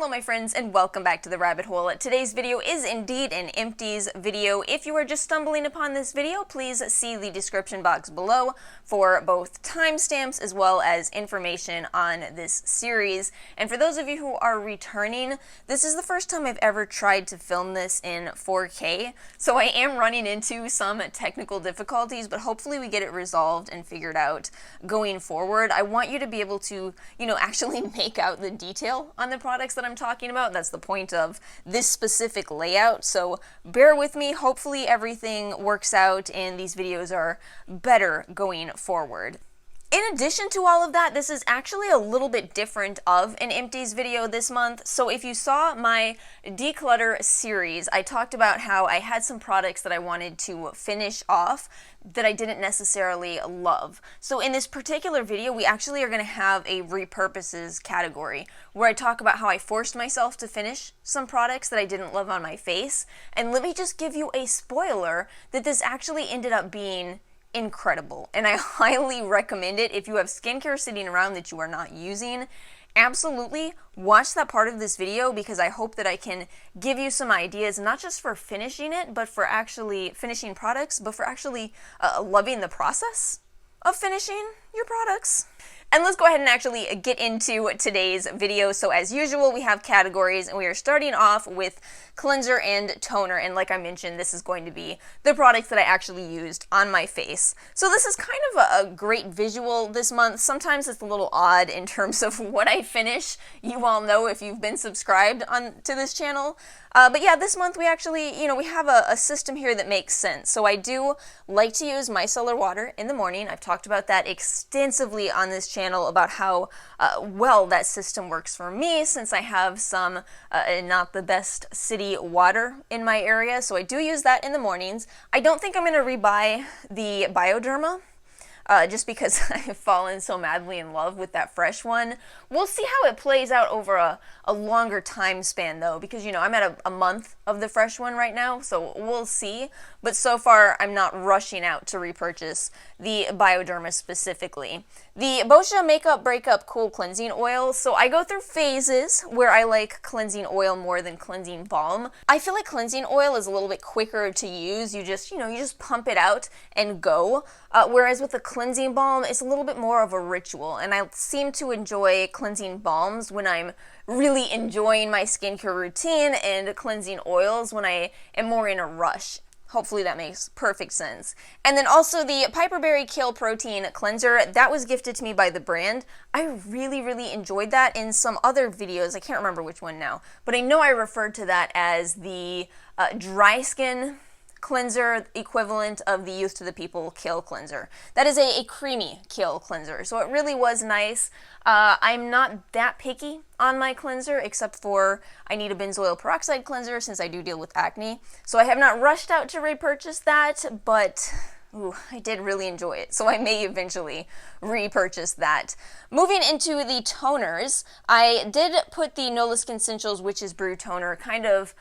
Hello my friends and welcome back to the rabbit hole. Today's video is indeed an empties video. If you are just stumbling upon this video, please see the description box below for both timestamps as well as information on this series. And for those of you who are returning, this is the first time I've ever tried to film this in 4K, so I am running into some technical difficulties, but hopefully we get it resolved and figured out going forward. I want you to be able to, actually make out the detail on the products that I'm talking about. That's the point of this specific layout, so bear with me. Hopefully everything works out and these videos are better going forward. In addition to all of that, this is actually a little bit different of an empties video this month. So if you saw my declutter series, I talked about how I had some products that I wanted to finish off that I didn't necessarily love. So in this particular video, we actually are going to have a repurposes category where I talk about how I forced myself to finish some products that I didn't love on my face. And let me just give you a spoiler that this actually ended up being incredible, and I highly recommend it. If you have skincare sitting around that you are not using, absolutely watch that part of this video, because I hope that I can give you some ideas, not just for finishing it, but for actually finishing products, but for actually loving the process of finishing your products. And let's go ahead and actually get into today's video. So as usual, we have categories, and we are starting off with cleanser and toner. And like I mentioned, this is going to be the products that I actually used on my face. So this is kind of a great visual this month. Sometimes it's a little odd in terms of what I finish. You all know if you've been subscribed to this channel. But yeah, this month we actually, we have a system here that makes sense. So I do like to use micellar water in the morning. I've talked about that extensively on this channel about how well that system works for me, since I have some not the best city water in my area. So I do use that in the mornings. I don't think I'm going to rebuy the Bioderma, just because I've fallen so madly in love with that fresh one. We'll see how it plays out over a longer time span though, because I'm at a month of the fresh one right now, so we'll see. But so far I'm not rushing out to repurchase the Bioderma specifically. The Boscia Makeup Breakup Cool Cleansing Oil. So I go through phases where I like cleansing oil more than cleansing balm. I feel like cleansing oil is a little bit quicker to use. You just pump it out and go. Whereas with the cleansing balm, it's a little bit more of a ritual, and I seem to enjoy cleansing balms when I'm really enjoying my skincare routine, and cleansing oils when I am more in a rush. Hopefully that makes perfect sense. And then also the Piperberry Kale Protein Cleanser, that was gifted to me by the brand. I really enjoyed that in some other videos. I can't remember which one now, but I know I referred to that as the dry skin cleanser equivalent of the Youth to the People Kale Cleanser. That is a creamy kale cleanser, so it really was nice. I'm not that picky on my cleanser, except for I need a benzoyl peroxide cleanser since I do deal with acne. So I have not rushed out to repurchase that, but I did really enjoy it, so I may eventually repurchase that. Moving into the toners, I did put the Nola Skin Essentials Witch's Brew toner kind of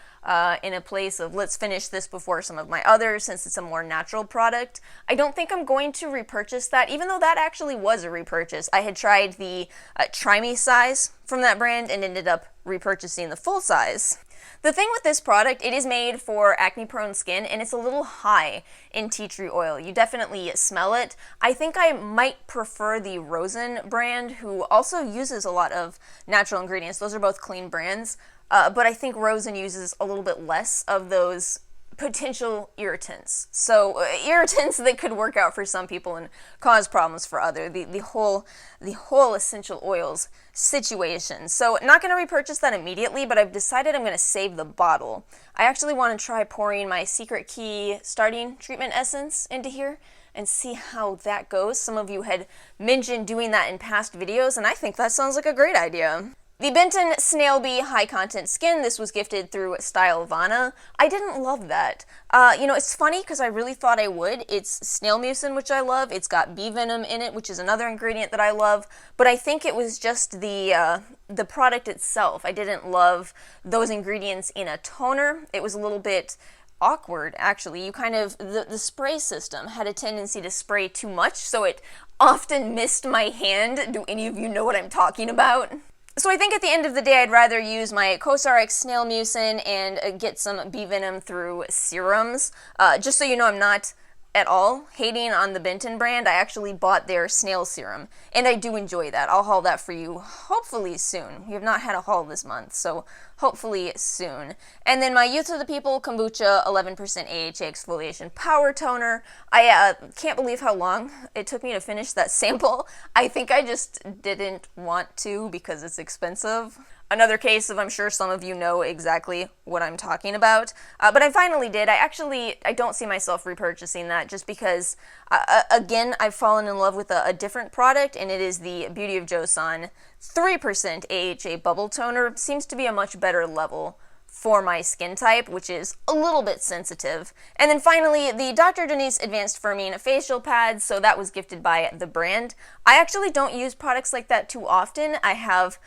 in a place of let's finish this before some of my others, since it's a more natural product. I don't think I'm going to repurchase that, even though that actually was a repurchase. I had tried the Try Me size from that brand and ended up repurchasing the full size. The thing with this product, it is made for acne-prone skin, and it's a little high in tea tree oil. You definitely smell it. I think I might prefer the Rosen brand, who also uses a lot of natural ingredients. Those are both clean brands, but I think Rosen uses a little bit less of those potential irritants. So irritants that could work out for some people and cause problems for others. The whole essential oils situation. So not going to repurchase that immediately, but I've decided I'm going to save the bottle. I actually want to try pouring my Secret Key starting treatment essence into here and see how that goes. Some of you had mentioned doing that in past videos, and I think that sounds like a great idea. The Benton Snail Bee High Content Skin, this was gifted through Stylovana. I didn't love that. It's funny because I really thought I would. It's snail mucin, which I love. It's got bee venom in it, which is another ingredient that I love. But I think it was just the product itself. I didn't love those ingredients in a toner. It was a little bit awkward, actually. The spray system had a tendency to spray too much, so it often missed my hand. Do any of you know what I'm talking about? So I think at the end of the day, I'd rather use my CosRx snail mucin and get some bee venom through serums. Just so you know, I'm not at all hating on the Benton brand. I actually bought their snail serum, and I do enjoy that. I'll haul that for you hopefully soon. We have not had a haul this month, so hopefully soon. And then my Youth of the People Kombucha 11% AHA Exfoliation Power Toner. I can't believe how long it took me to finish that sample. I think I just didn't want to because it's expensive. Another case of, I'm sure some of you know exactly what I'm talking about, but I finally did. I don't see myself repurchasing that just because, again, I've fallen in love with a different product, and it is the Beauty of Joseon 3% AHA Bubble Toner. Seems to be a much better level for my skin type, which is a little bit sensitive. And then finally, the Dr. Denise Advanced Firming Facial Pads, so that was gifted by the brand. I actually don't use products like that too often. I have,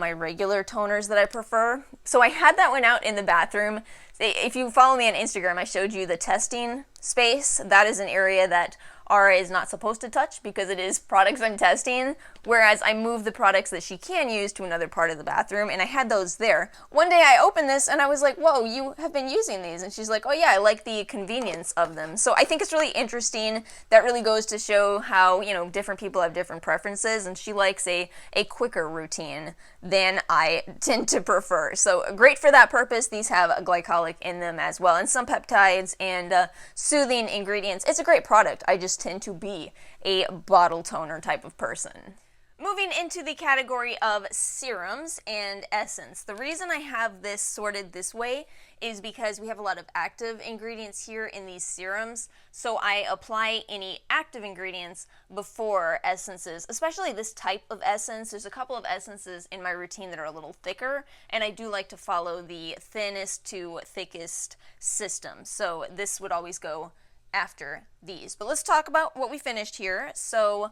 my regular toners that I prefer. So I had that one out in the bathroom. If you follow me on Instagram, I showed you the testing space. That is an area that Ara is not supposed to touch because it is products I'm testing, whereas I moved the products that she can use to another part of the bathroom, and I had those there. One day I opened this and I was like, whoa, you have been using these? And she's like, oh yeah, I like the convenience of them. So I think it's really interesting. That really goes to show how, different people have different preferences, and she likes a quicker routine than I tend to prefer. So great for that purpose. These have a glycolic in them as well, and some peptides and soothing ingredients. It's a great product. I just tend to be a bottle toner type of person. Moving into the category of serums and essence. The reason I have this sorted this way is because we have a lot of active ingredients here in these serums, so I apply any active ingredients before essences, especially this type of essence. There's a couple of essences in my routine that are a little thicker, and I do like to follow the thinnest to thickest system, so this would always go after these. But let's talk about what we finished here. So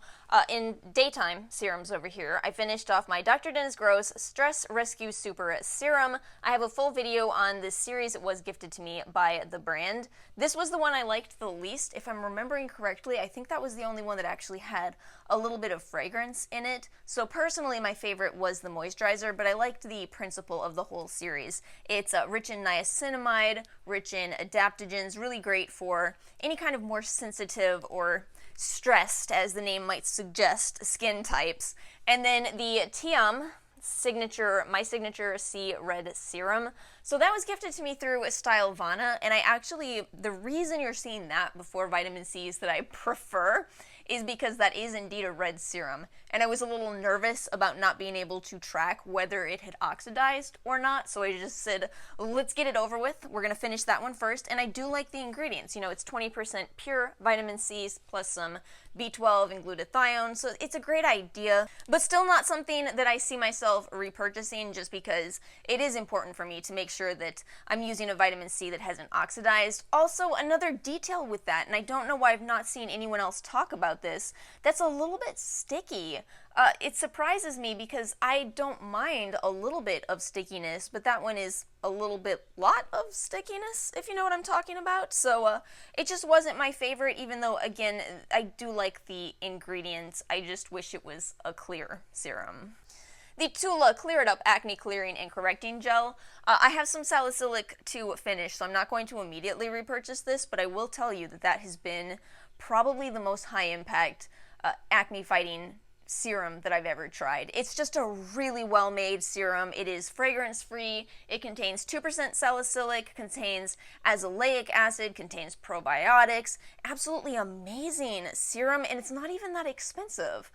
in daytime serums over here, I finished off my Dr. Dennis Gross Stress Rescue Super Serum. I have a full video on this series. It was gifted to me by the brand. This was the one I liked the least. If I'm remembering correctly, I think that was the only one that actually had a little bit of fragrance in it. So personally, my favorite was the moisturizer, but I liked the principle of the whole series. It's rich in niacinamide, rich in adaptogens, really great for any kind of more sensitive or stressed, as the name might suggest, skin types. And then the Tiam my signature C Red Serum. So that was gifted to me through Stylevana, and the reason you're seeing that before vitamin C's that I prefer is because that is indeed a red serum, and I was a little nervous about not being able to track whether it had oxidized or not, so I just said, let's get it over with. We're going to finish that one first, and I do like the ingredients. It's 20% pure vitamin C's plus some B12 and glutathione, so it's a great idea, but still not something that I see myself repurchasing, just because it is important for me to make sure that I'm using a vitamin C that hasn't oxidized. Also, another detail with that, and I don't know why I've not seen anyone else talk about this, that's a little bit sticky. It surprises me because I don't mind a little bit of stickiness, but that one is a lot of stickiness, if you know what I'm talking about. So it just wasn't my favorite, even though, again, I do like the ingredients. I just wish it was a clear serum. The Tula Clear It Up Acne Clearing and Correcting Gel. I have some salicylic to finish, so I'm not going to immediately repurchase this, but I will tell you that has been probably the most high impact acne fighting serum that I've ever tried. It's just a really well made serum. It is fragrance free. It contains 2% salicylic, contains azelaic acid, contains probiotics. Absolutely amazing serum, and it's not even that expensive.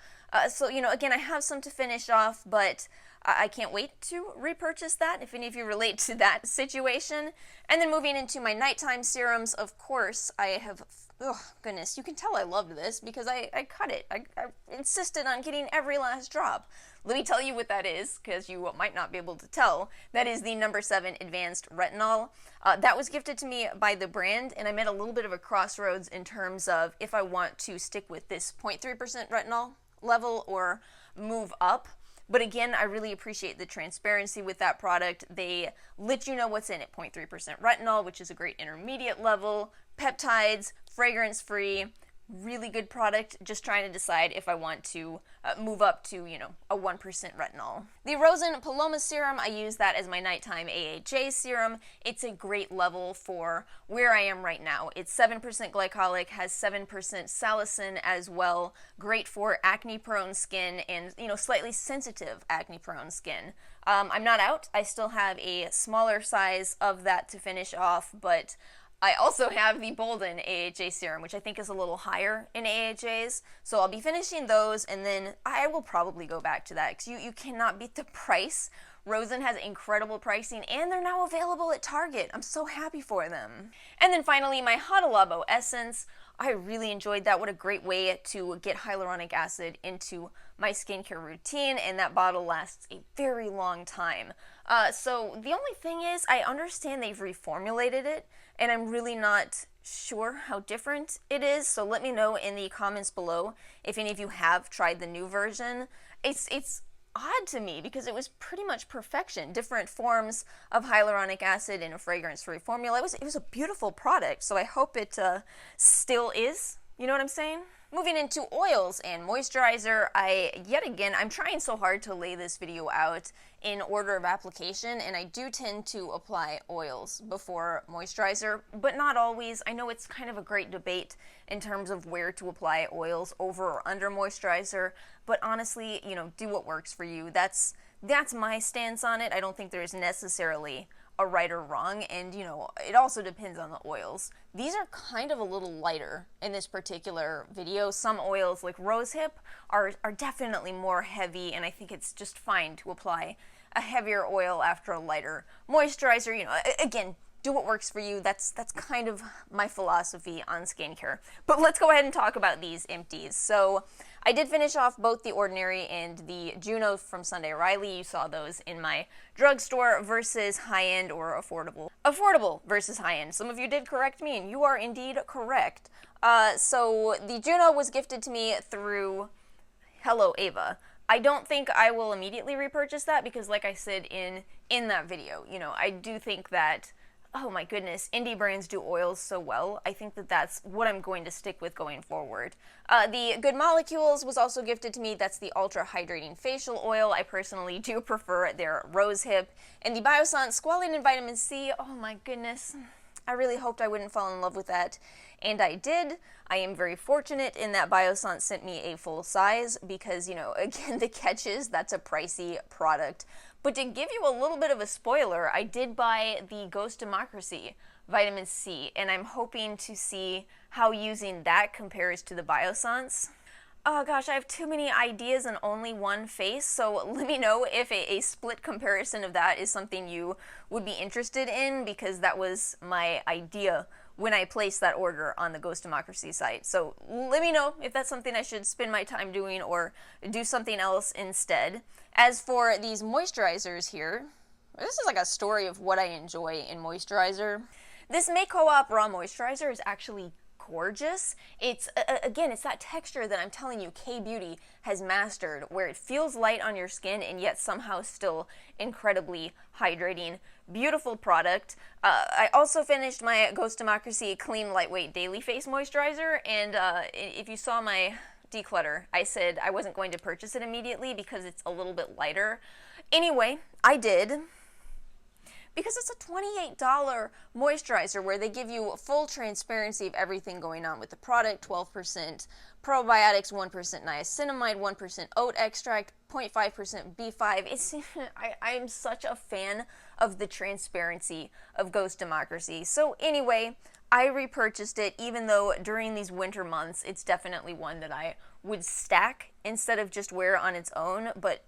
So again, I have some to finish off, but I can't wait to repurchase that if any of you relate to that situation. And then moving into my nighttime serums, of course, I have, oh goodness, you can tell I loved this because I cut it. I insisted on getting every last drop. Let me tell you what that is, because you might not be able to tell. That is the No. 7 Advanced Retinol. That was gifted to me by the brand, and I'm at a little bit of a crossroads in terms of if I want to stick with this 0.3% retinol level or move up. But again, I really appreciate the transparency with that product. They let you know what's in it. 0.3% retinol, which is a great intermediate level, peptides, fragrance-free, really good product, just trying to decide if I want to move up to, a 1% retinol. The Rosen Paloma Serum, I use that as my nighttime AHA serum. It's a great level for where I am right now. It's 7% glycolic, has 7% salicin as well, great for acne-prone skin and, slightly sensitive acne-prone skin. I'm not out. I still have a smaller size of that to finish off, but I also have the Bolden AHA serum, which I think is a little higher in AHAs, so I'll be finishing those, and then I will probably go back to that, because you cannot beat the price. Rosen has incredible pricing, and they're now available at Target. I'm so happy for them. And then finally, my Hada Labo Essence. I really enjoyed that. What a great way to get hyaluronic acid into my skincare routine, and that bottle lasts a very long time. So the only thing is, I understand they've reformulated it, and I'm really not sure how different it is, so let me know in the comments below if any of you have tried the new version. It's odd to me because it was pretty much perfection. Different forms of hyaluronic acid in a fragrance-free formula. It was a beautiful product, so I hope it still is. You know what I'm saying? Moving into oils and moisturizer, I'm trying so hard to lay this video out in order of application, and I do tend to apply oils before moisturizer, but not always. I know it's kind of a great debate in terms of where to apply oils, over or under moisturizer, but honestly, do what works for you. That's my stance on it. I don't think there's necessarily a right or wrong, and it also depends on the oils. These are kind of a little lighter in this particular video. Some oils like rosehip are definitely more heavy, and I think it's just fine to apply a heavier oil after a lighter moisturizer. Again, do what works for you. That's kind of my philosophy on skincare. But let's go ahead and talk about these empties. So I did finish off both the Ordinary and the Juno from Sunday Riley. You saw those in my drugstore versus high-end or affordable. Affordable versus high-end. Some of you did correct me, and you are indeed correct. So the Juno was gifted to me through Hello Ava. I don't think I will immediately repurchase that because, like I said in that video, I do think that, oh my goodness, indie brands do oils so well. I think that that's what I'm going to stick with going forward. The Good Molecules was also gifted to me. That's the Ultra Hydrating Facial Oil. I personally do prefer their Rosehip. And the Biossance Squalene and Vitamin C, oh my goodness. I really hoped I wouldn't fall in love with that, and I did. I am very fortunate in that Biossance sent me a full size because, again, the catch is that's a pricey product. But to give you a little bit of a spoiler, I did buy the Ghost Democracy Vitamin C, and I'm hoping to see how using that compares to the Biossance. Oh gosh, I have too many ideas and only one face, so let me know if a split comparison of that is something you would be interested in, because that was my idea when I placed that order on the Ghost Democracy site. So let me know if that's something I should spend my time doing or do something else instead. As for these moisturizers here, this is like a story of what I enjoy in moisturizer. This May Co-op Raw Moisturizer is actually gorgeous. It's again, it's that texture that I'm telling you K-Beauty has mastered, where it feels light on your skin and yet somehow still incredibly hydrating. Beautiful product. I also finished my Ghost Democracy Clean Lightweight Daily Face Moisturizer, and if you saw my declutter, I said I wasn't going to purchase it immediately because it's a little bit lighter. Anyway, I did, because it's a $28 moisturizer where they give you full transparency of everything going on with the product. 12% probiotics, 1% niacinamide, 1% oat extract, 0.5% B5. I'm such a fan of the transparency of Ghost Democracy. So anyway, I repurchased it, even though during these winter months, it's definitely one that I would stack instead of just wear on its own, but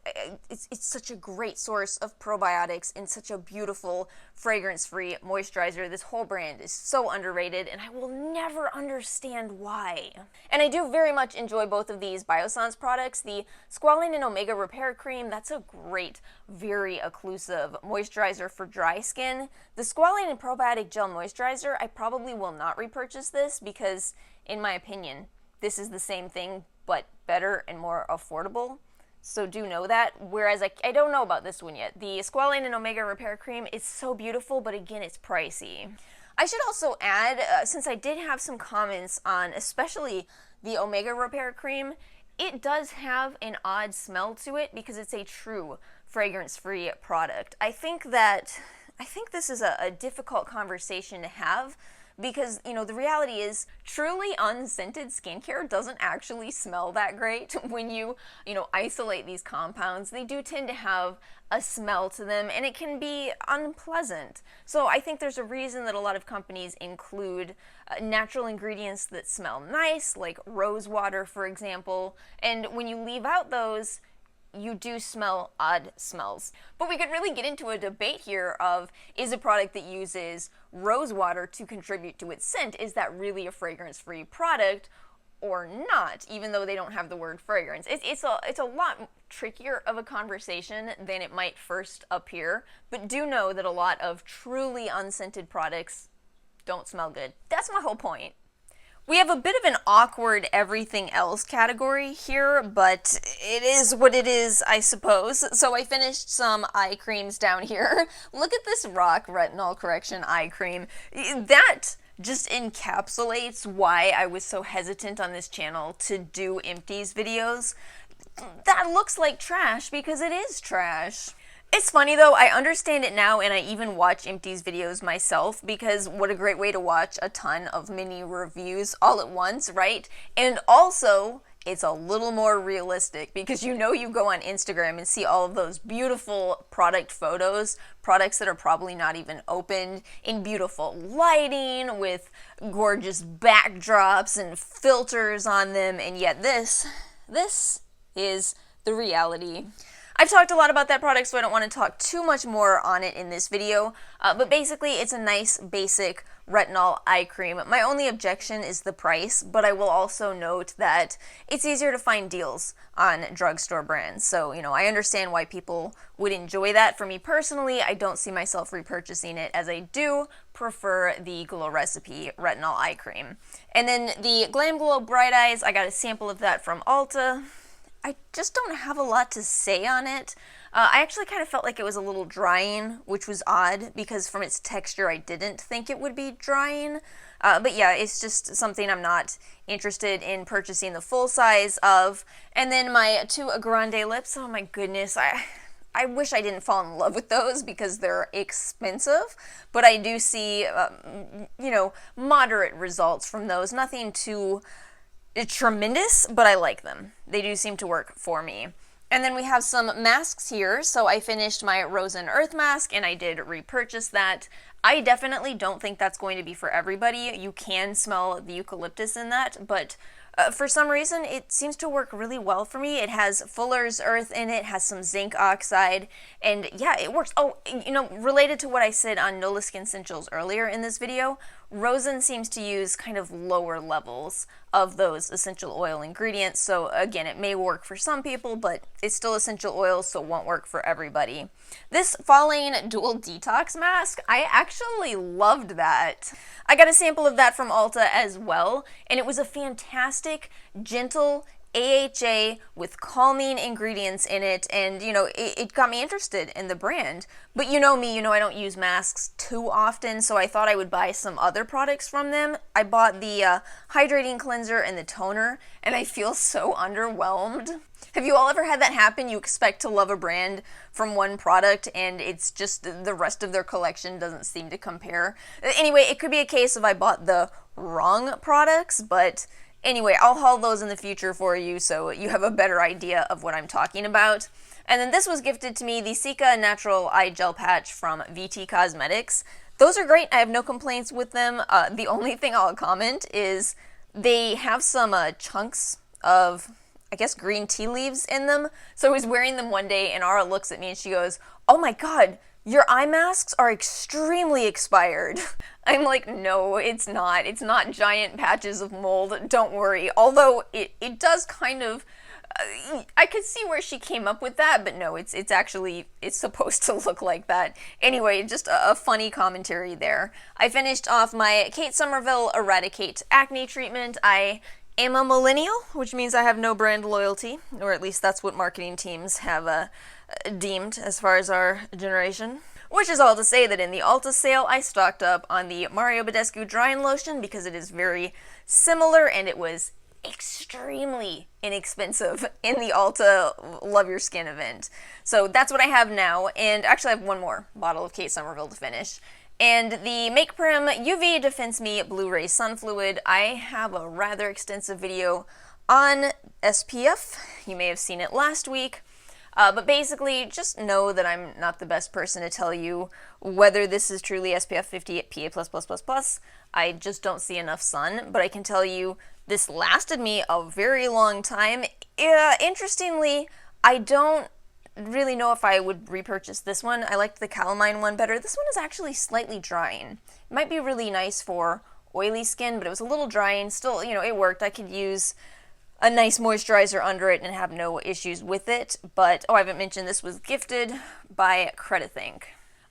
it's such a great source of probiotics and such a beautiful fragrance-free moisturizer. This whole brand is so underrated, and I will never understand why. And I do very much enjoy both of these Biossance products. The Squalene and Omega Repair Cream, that's a great, very occlusive moisturizer for dry skin. The Squalene and Probiotic Gel Moisturizer, I probably will not repurchase this because, in my opinion, this is the same thing, but better and more affordable. So do know that. Whereas I don't know about this one yet. The Squalene and Omega Repair Cream is so beautiful, but again, it's pricey. I should also add, since I did have some comments on especially the Omega Repair Cream, it does have an odd smell to it because it's a true fragrance-free product. I think this is a difficult conversation to have because, you know, the reality is truly unscented skincare doesn't actually smell that great. When you isolate these compounds, they do tend to have a smell to them and it can be unpleasant. So I think there's a reason that a lot of companies include natural ingredients that smell nice, like rose water, for example, and when you leave out those, you do smell odd smells. But we could really get into a debate here of, is a product that uses rose water to contribute to its scent, is that really a fragrance-free product or not, even though they don't have the word fragrance? It's a lot trickier of a conversation than it might first appear, but do know that a lot of truly unscented products don't smell good. That's my whole point. We have a bit of an awkward everything else category here, but it is what it is, I suppose. So I finished some eye creams down here. Look at this Rock Retinol Correction eye cream. That just encapsulates why I was so hesitant on this channel to do empties videos. That looks like trash because it is trash. It's funny though, I understand it now and I even watch empties videos myself because what a great way to watch a ton of mini reviews all at once, right? And also, it's a little more realistic because you go on Instagram and see all of those beautiful product photos, products that are probably not even opened, in beautiful lighting with gorgeous backdrops and filters on them, and yet this is the reality. I've talked a lot about that product, so I don't want to talk too much more on it in this video, but basically it's a nice basic retinol eye cream. My only objection is the price, but I will also note that it's easier to find deals on drugstore brands, so I understand why people would enjoy that. For me personally, I don't see myself repurchasing it, as I do prefer the Glow Recipe retinol eye cream. And then the Glam Glow Bright Eyes, I got a sample of that from Ulta. I just don't have a lot to say on it. I actually kind of felt like it was a little drying, which was odd because from its texture I didn't think it would be drying. But yeah, it's just something I'm not interested in purchasing the full size of. And then my two Grande lips, oh my goodness, I wish I didn't fall in love with those because they're expensive, but I do see, moderate results from those. Nothing too tremendous, but I like them. They do seem to work for me. And then we have some masks here. So I finished my Rose and Earth mask and I did repurchase that. I definitely don't think that's going to be for everybody. You can smell the eucalyptus in that, but for some reason it seems to work really well for me. It has Fuller's Earth in it, has some zinc oxide, and yeah, it works. Oh, related to what I said on Nola Skin Essentials earlier in this video, Rosen seems to use kind of lower levels of those essential oil ingredients, so again, it may work for some people, but it's still essential oil, so it won't work for everybody. This Falane Dual Detox Mask, I actually loved that. I got a sample of that from Ulta as well, and it was a fantastic, gentle AHA with calming ingredients in it, and it got me interested in the brand. But you know me, I don't use masks too often, so I thought I would buy some other products from them. I bought the hydrating cleanser and the toner, and I feel so underwhelmed. Have you all ever had that happen? You expect to love a brand from one product and it's just the rest of their collection doesn't seem to compare. Anyway, it could be a case of I bought the wrong products, but anyway, I'll haul those in the future for you so you have a better idea of what I'm talking about. And then this was gifted to me, the Cica Natural Eye Gel Patch from VT Cosmetics. Those are great. I have no complaints with them. The only thing I'll comment is they have some chunks of, I guess, green tea leaves in them. So I was wearing them one day and Ara looks at me and she goes, "Oh my god, your eye masks are extremely expired." I'm like, no, it's not. It's not giant patches of mold, don't worry. Although it does kind of, I could see where she came up with that, but no, it's supposed to look like that. Anyway, just a funny commentary there. I finished off my Kate Somerville Eradicate Acne treatment. I am a millennial, which means I have no brand loyalty, or at least that's what marketing teams have deemed as far as our generation. Which is all to say that in the Ulta sale, I stocked up on the Mario Badescu Drying Lotion because it is very similar and it was extremely inexpensive in the Ulta Love Your Skin event. So that's what I have now, and actually I have one more bottle of Kate Somerville to finish. And the Make Prim UV Defense Me Blu-ray Sun Fluid, I have a rather extensive video on SPF. You may have seen it last week. But basically, just know that I'm not the best person to tell you whether this is truly SPF 50 PA++++. I just don't see enough sun, but I can tell you this lasted me a very long time. Interestingly, I don't really know if I would repurchase this one. I liked the calamine one better. This one is actually slightly drying. It might be really nice for oily skin, but it was a little drying. Still, you know, it worked. I could use a nice moisturizer under it and have no issues with it. But, oh, I haven't mentioned this was gifted by Credithink.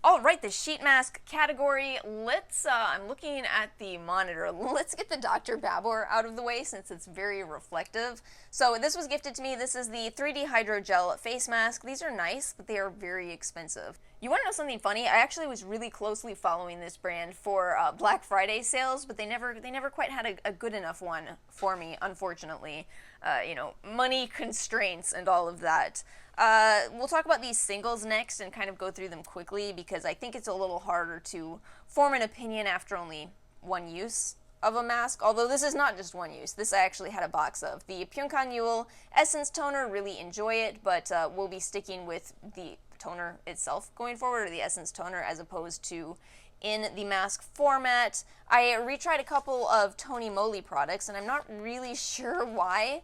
All right, the sheet mask category. I'm looking at the monitor. Let's get the Dr. Babor out of the way since it's very reflective. So this was gifted to me. This is the 3D Hydrogel face mask. These are nice, but they are very expensive. You want to know something funny? I actually was really closely following this brand for Black Friday sales, but they never quite had a good enough one for me, unfortunately. You know, money constraints and all of that. We'll talk about these singles next and kind of go through them quickly because I think it's a little harder to form an opinion after only one use of a mask, although this is not just one use. This I actually had a box of. The Pyunkan Yul Essence Toner, really enjoy it, but we'll be sticking with the toner itself going forward, or the Essence Toner, as opposed to in the mask format. I retried a couple of Tony Moly products, and I'm not really sure why.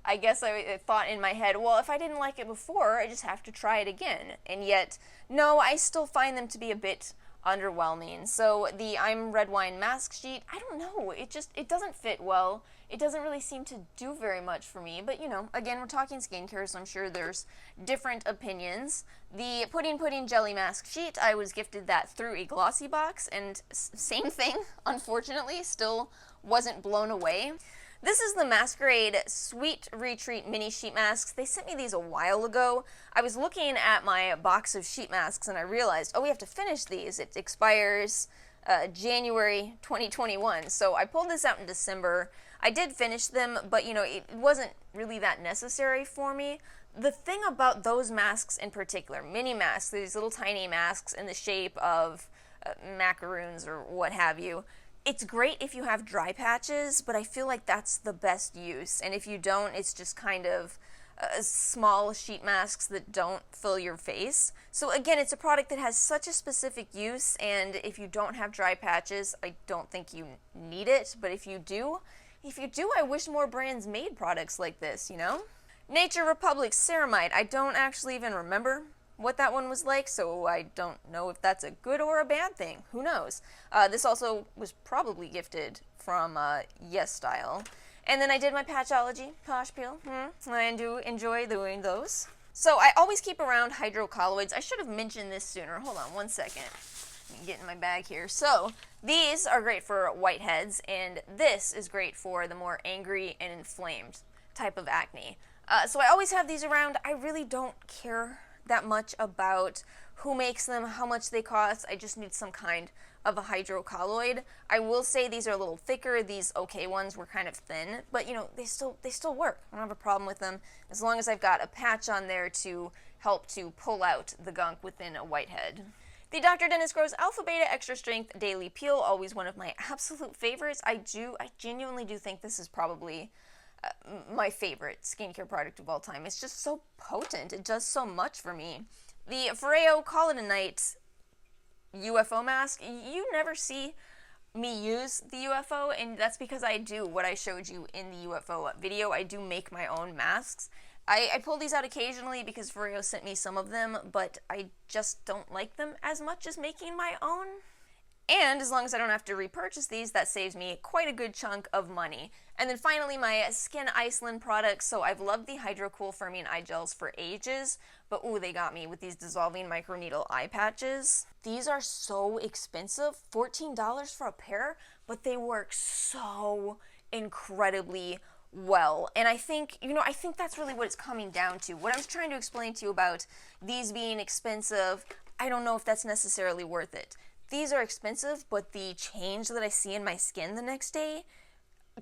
I guess I thought in my head, well, if I didn't like it before, I just have to try it again. And yet, no, I still find them to be a bit underwhelming. So the I'm Red Wine mask sheet, I don't know, it doesn't fit well. It doesn't really seem to do very much for me, but you know, again, we're talking skincare, so I'm sure there's different opinions. The Pudding Jelly mask sheet, I was gifted that through a glossy box, and same thing, unfortunately, still wasn't blown away. This is the Masquerade Sweet Retreat Mini Sheet Masks. They sent me these a while ago. I was looking at my box of sheet masks and I realized, oh, we have to finish these. It expires January 2021. So I pulled this out in December. I did finish them, but you know, it wasn't really that necessary for me. The thing about those masks in particular, mini masks, these little tiny masks in the shape of macaroons or what have you, it's great if you have dry patches, but I feel like that's the best use. And if you don't, it's just kind of small sheet masks that don't fill your face. So again, it's a product that has such a specific use, and if you don't have dry patches, I don't think you need it. But if you do, I wish more brands made products like this, you know? Nature Republic Ceramide. I don't actually even remember what that one was like, so I don't know if that's a good or a bad thing. Who knows? This also was probably gifted from Yes Style. And then I did my Patchology Posh Peel. I do enjoy doing those. So I always keep around hydrocolloids. I should have mentioned this sooner. Hold on one second. Let me get in my bag here. So these are great for whiteheads, and this is great for the more angry and inflamed type of acne. So I always have these around. I really don't care that much about who makes them, how much they cost. I just need some kind of a hydrocolloid. I will say these are a little thicker. These OK ones were kind of thin, but you know, they still work. I don't have a problem with them as long as I've got a patch on there to help to pull out the gunk within a whitehead. The Dr. Dennis Gross Alpha Beta Extra Strength Daily Peel, always one of my absolute favorites. I genuinely do think this is probably my favorite skincare product of all time. It's just so potent. It does so much for me. The Foreo Call It a Night UFO mask. You never see me use the UFO, and that's because I do what I showed you in the UFO video. I do make my own masks. I pull these out occasionally because Foreo sent me some of them, but I just don't like them as much as making my own. And as long as I don't have to repurchase these, that saves me quite a good chunk of money. And then finally, my Skin Iceland products. So I've loved the Hydrocool Firming Eye Gels for ages, but ooh, they got me with these dissolving microneedle eye patches. These are so expensive, $14 for a pair, but they work so incredibly well. And I think, I think that's really what it's coming down to. What I was trying to explain to you about these being expensive, I don't know if that's necessarily worth it. These are expensive, but the change that I see in my skin the next day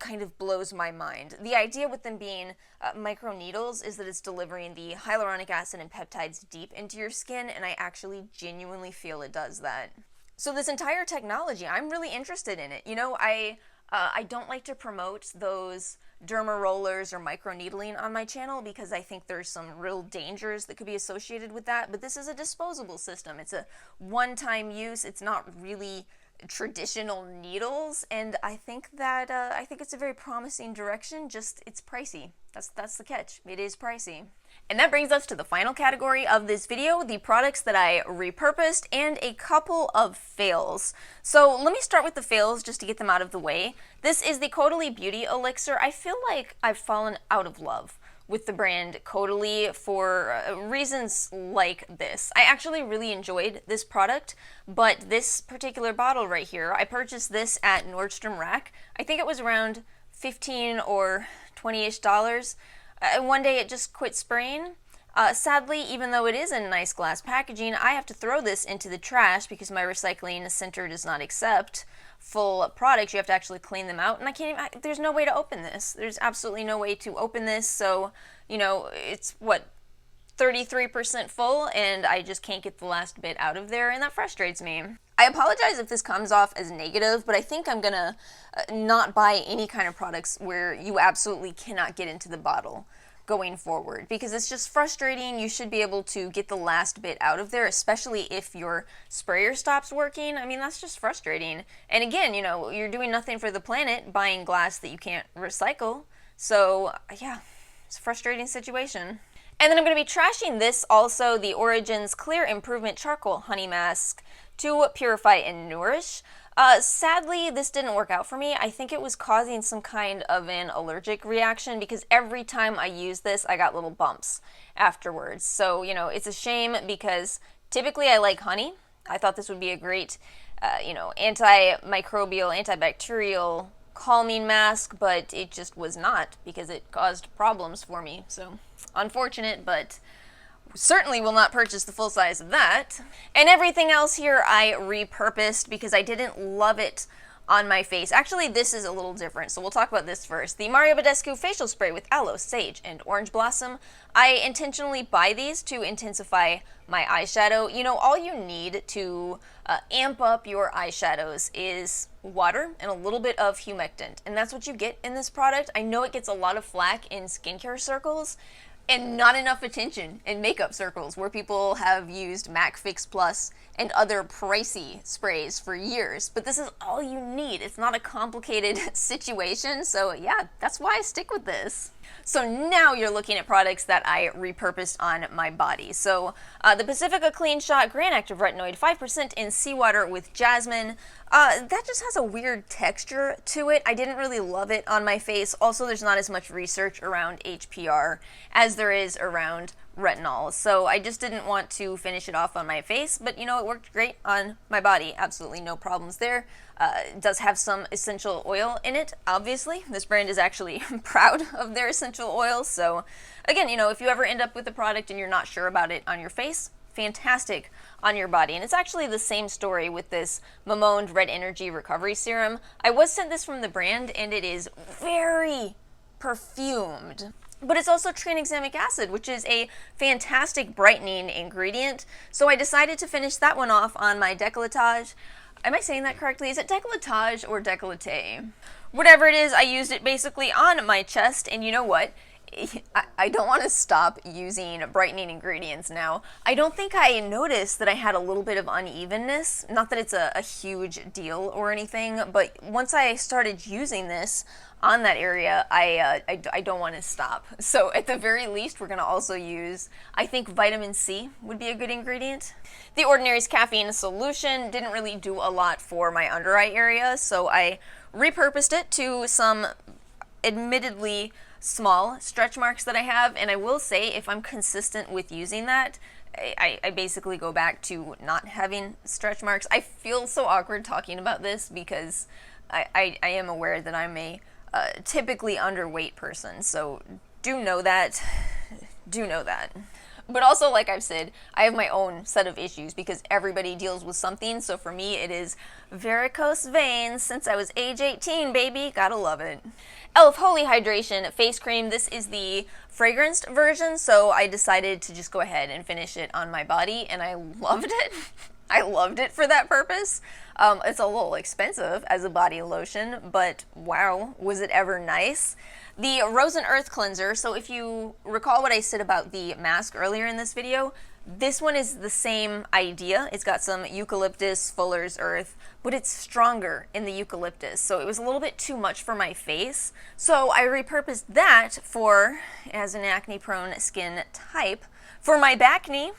kind of blows my mind. The idea with them being microneedles is that it's delivering the hyaluronic acid and peptides deep into your skin, and I actually genuinely feel it does that. So this entire technology, I'm really interested in it. You know, I don't like to promote those derma rollers or microneedling on my channel because I think there's some real dangers that could be associated with that, but this is a disposable system. It's a one-time use. It's not really traditional needles, and I think that I think it's a very promising direction, just it's pricey. That's the catch. It is pricey. And that brings us to the final category of this video, the products that I repurposed and a couple of fails. So let me start with the fails just to get them out of the way. This is the Caudalie Beauty Elixir. I feel like I've fallen out of love with the brand Caudalie for reasons like this. I actually really enjoyed this product, but this particular bottle right here, I purchased this at Nordstrom Rack. I think it was around $15 or $20-ish. One day it just quit spraying. Sadly, even though it is in nice glass packaging, I have to throw this into the trash because my recycling center does not accept full products. You have to actually clean them out, and I can't even, there's no way to open this. There's absolutely no way to open this, so, you know, it's, what, 33% full, and I just can't get the last bit out of there, and that frustrates me. I apologize if this comes off as negative, but I think I'm gonna not buy any kind of products where you absolutely cannot get into the bottle going forward, because it's just frustrating. You should be able to get the last bit out of there, especially if your sprayer stops working. I mean, that's just frustrating. And again, you know, you're doing nothing for the planet buying glass that you can't recycle. So yeah, it's a frustrating situation. And then I'm going to be trashing this also, the Origins Clear Improvement Charcoal Honey Mask to purify and nourish. Sadly, this didn't work out for me. I think it was causing some kind of an allergic reaction because every time I used this, I got little bumps afterwards. So, you know, it's a shame because typically I like honey. I thought this would be a great, you know, antimicrobial, antibacterial calming mask, but it just was not because it caused problems for me. So, unfortunate, but certainly will not purchase the full size of that. And everything else here I repurposed because I didn't love it on my face. Actually, this is a little different, so we'll talk about this first. The Mario Badescu Facial Spray with Aloe, Sage, and Orange Blossom. I intentionally buy these to intensify my eyeshadow. You know, all you need to amp up your eyeshadows is water and a little bit of humectant, and that's what you get in this product. I know it gets a lot of flack in skincare circles, and not enough attention in makeup circles where people have used MAC Fix Plus and other pricey sprays for years. But this is all you need. It's not a complicated situation, so yeah, that's why I stick with this. So now you're looking at products that I repurposed on my body. So the Pacifica Clean Shot Grand Active Retinoid 5% in seawater with jasmine. That just has a weird texture to it. I didn't really love it on my face. Also, there's not as much research around HPR as there is around retinol. So I just didn't want to finish it off on my face, but you know, it worked great on my body. Absolutely no problems there. It does have some essential oil in it, obviously. This brand is actually proud of their essential oils. So again, you know, if you ever end up with a product and you're not sure about it on your face, fantastic on your body. And it's actually the same story with this Mamonde Red Energy Recovery Serum. I was sent this from the brand and it is very perfumed. But it's also tranexamic acid, which is a fantastic brightening ingredient. So I decided to finish that one off on my décolletage. Am I saying that correctly? Is it décolletage or décolleté? Whatever it is, I used it basically on my chest, and you know what? I don't want to stop using brightening ingredients now. I don't think I noticed that I had a little bit of unevenness. Not that it's a huge deal or anything, but once I started using this on that area, I don't want to stop. So at the very least, we're going to also use, I think vitamin C would be a good ingredient. The Ordinary's caffeine solution didn't really do a lot for my under eye area, so I repurposed it to some admittedly small stretch marks that I have, and I will say if I'm consistent with using that, I basically go back to not having stretch marks. I feel so awkward talking about this because I am aware that I'm a typically underweight person, so do know that. But also, like I've said, I have my own set of issues because everybody deals with something. So for me, it is varicose veins since I was age 18, baby. Gotta love it. e.l.f. Holy Hydration Face Cream. This is the fragranced version, so I decided to just go ahead and finish it on my body, and I loved it. I loved it for that purpose. It's a little expensive as a body lotion, but wow, was it ever nice. The Rose and Earth Cleanser, so if you recall what I said about the mask earlier in this video, this one is the same idea. It's got some eucalyptus, fuller's earth, but it's stronger in the eucalyptus, so it was a little bit too much for my face. So I repurposed that for, as an acne-prone skin type, for my backne.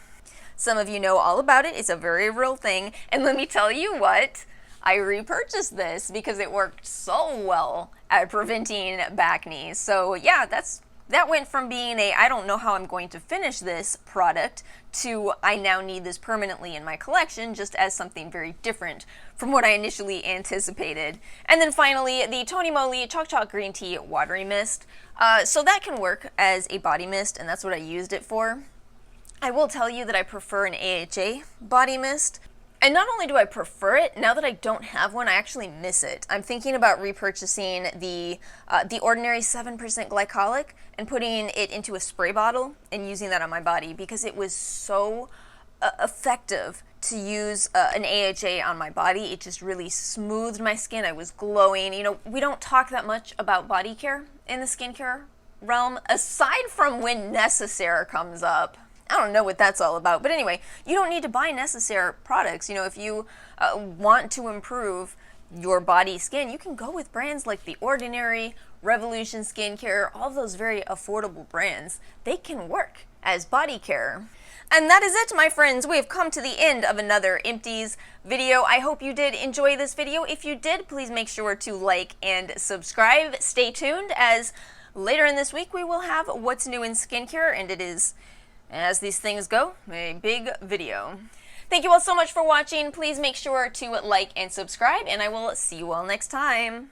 Some of you know all about it. It's a very real thing, and let me tell you what, I repurchased this because it worked so well at preventing backne. So yeah, that went from being a I don't know how I'm going to finish this product to I now need this permanently in my collection, just as something very different from what I initially anticipated. And then finally, the Tony Moly Chalk Chalk Green Tea Watery Mist. So that can work as a body mist, and that's what I used it for. I will tell you that I prefer an AHA body mist. And not only do I prefer it, now that I don't have one, I actually miss it. I'm thinking about repurchasing the ordinary 7% glycolic and putting it into a spray bottle and using that on my body because it was so effective to use an AHA on my body. It just really smoothed my skin. I was glowing. You know, we don't talk that much about body care in the skincare realm, aside from when Necessaire comes up. I don't know what that's all about, but anyway, you don't need to buy Necessaire products. You know, if you want to improve your body skin, you can go with brands like The Ordinary, Revolution Skincare, all those very affordable brands. They can work as body care. And that is it, my friends. We have come to the end of another Empties video. I hope you did enjoy this video. If you did, please make sure to like and subscribe. Stay tuned, as later in this week we will have What's New in Skincare, and it is, as these things go, a big video. Thank you all so much for watching. Please make sure to like and subscribe, and I will see you all next time.